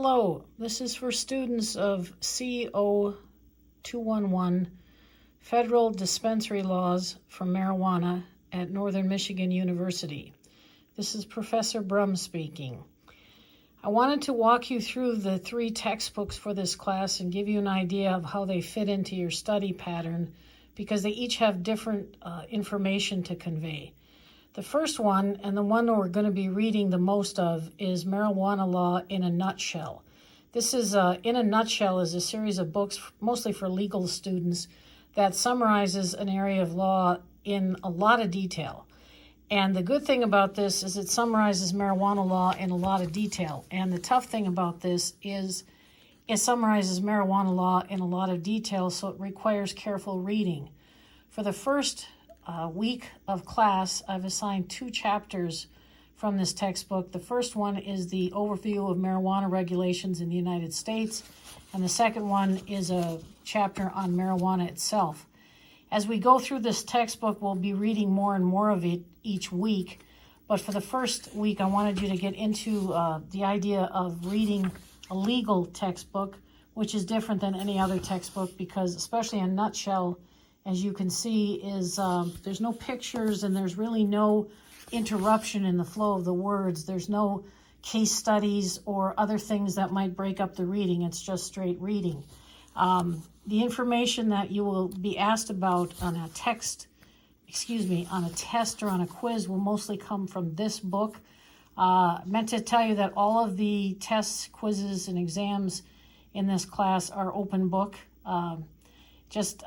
Hello, this is for students of CO211, Federal Dispensary Laws for Marijuana at Northern Michigan University. This is Professor Brum speaking. I wanted to walk you through the 3 textbooks for this class and give you an idea of how they fit into your study pattern because they each have different information to convey. The first one, and the one that we're going to be reading the most of, is Marijuana Law in a Nutshell. This is, in a nutshell, is a series of books, mostly for legal students, that summarizes an area of law in a lot of detail. And the good thing about this is it summarizes marijuana law in a lot of detail. And the tough thing about this is it summarizes marijuana law in a lot of detail, so it requires careful reading. For the first week of class, I've assigned 2 chapters from this textbook. The first one is the overview of marijuana regulations in the United States, and the second one is a chapter on marijuana itself. As we go through this textbook, we'll be reading more and more of it each week, but for the first week, I wanted you to get into the idea of reading a legal textbook, which is different than any other textbook because, especially a nutshell, as you can see, is there's no pictures and there's really no interruption in the flow of the words. There's no case studies or other things that might break up the reading. It's just straight reading. The information that you will be asked about on a test or on a quiz will mostly come from this book. I meant to tell you that all of the tests, quizzes, and exams in this class are open book.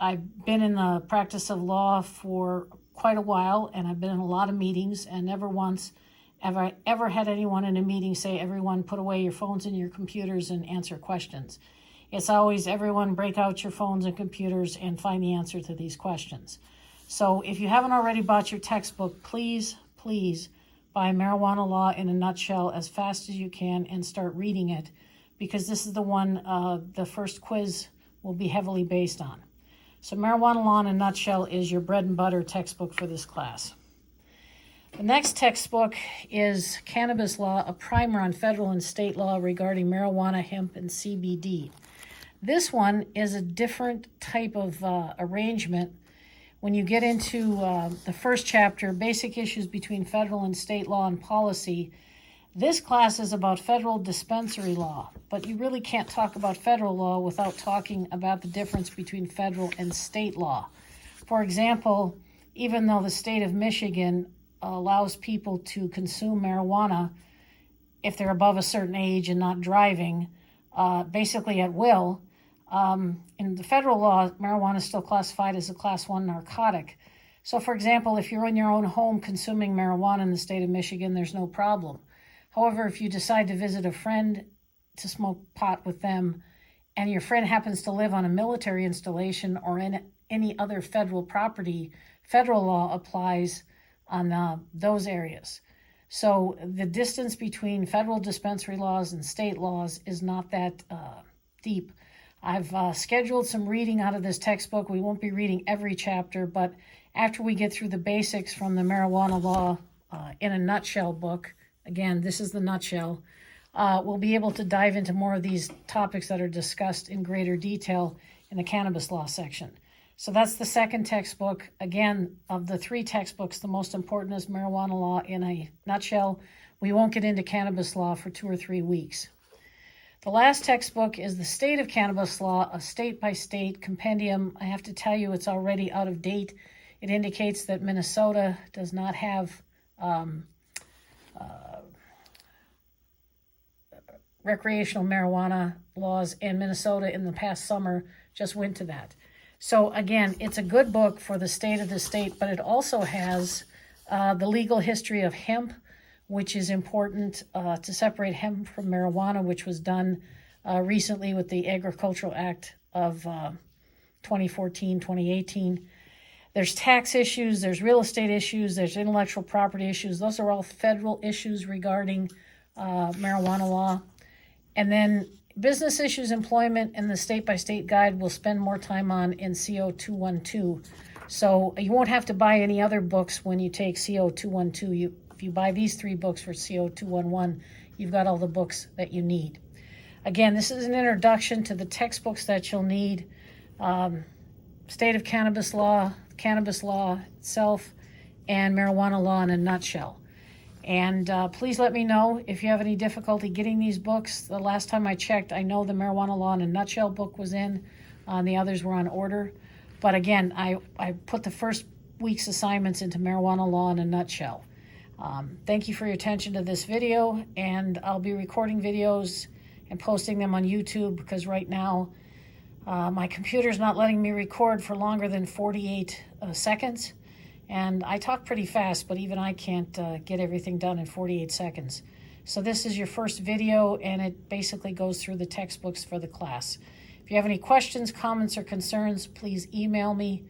I've been in the practice of law for quite a while, and I've been in a lot of meetings, and never once have I ever had anyone in a meeting say, everyone put away your phones and your computers and answer questions. It's always, everyone break out your phones and computers and find the answer to these questions. So if you haven't already bought your textbook, please buy Marijuana Law in a Nutshell as fast as you can and start reading it, because this is the one the first quiz will be heavily based on. So Marijuana Law in a Nutshell is your bread and butter textbook for this class. The next textbook is Cannabis Law, a primer on federal and state law regarding marijuana, hemp, and CBD. This one is a different type of arrangement. When you get into the first chapter, Basic Issues Between Federal and State Law and Policy, this class is about federal dispensary law, but you really can't talk about federal law without talking about the difference between federal and state law. For example, even though the state of Michigan allows people to consume marijuana if they're above a certain age and not driving, basically at will, in the federal law, marijuana is still classified as a Class 1 narcotic. So, for example, if you're in your own home consuming marijuana in the state of Michigan, there's no problem. However, if you decide to visit a friend to smoke pot with them, and your friend happens to live on a military installation or in any other federal property, federal law applies on those areas. So the distance between federal dispensary laws and state laws is not that deep. I've scheduled some reading out of this textbook. We won't be reading every chapter, but after we get through the basics from the Marijuana Law in a Nutshell book, again, this is the nutshell, we'll be able to dive into more of these topics that are discussed in greater detail in the cannabis law section. So that's the second textbook. Again, of the 3 textbooks, the most important is Marijuana Law in a Nutshell. We won't get into cannabis law for 2 or 3 weeks. The last textbook is the State of Cannabis Law, a state-by-state compendium. I have to tell you, it's already out of date. It indicates that Minnesota does not have recreational marijuana laws, and Minnesota in the past summer just went to that. So again, it's a good book for the state of the state, but it also has the legal history of hemp, which is important to separate hemp from marijuana, which was done recently with the Agricultural Act of 2014, 2018. There's tax issues, there's real estate issues, there's intellectual property issues. Those are all federal issues regarding marijuana law. And then business issues, employment, and the state-by-state guide we'll spend more time on in CO212. So you won't have to buy any other books when you take CO212. If you buy these 3 books for CO211, you've got all the books that you need. Again, this is an introduction to the textbooks that you'll need. State of cannabis law itself, and marijuana law in a nutshell. And please let me know if you have any difficulty getting these books. The last time I checked, I know the marijuana law in a nutshell book was in. The others were on order. But again, I put the first week's assignments into marijuana law in a nutshell. Thank you for your attention to this video, and I'll be recording videos and posting them on YouTube because right now my computer's not letting me record for longer than 48 seconds. And I talk pretty fast, but even I can't get everything done in 48 seconds. So this is your first video, and it basically goes through the textbooks for the class. If you have any questions, comments, or concerns, please email me.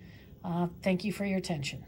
Thank you for your attention.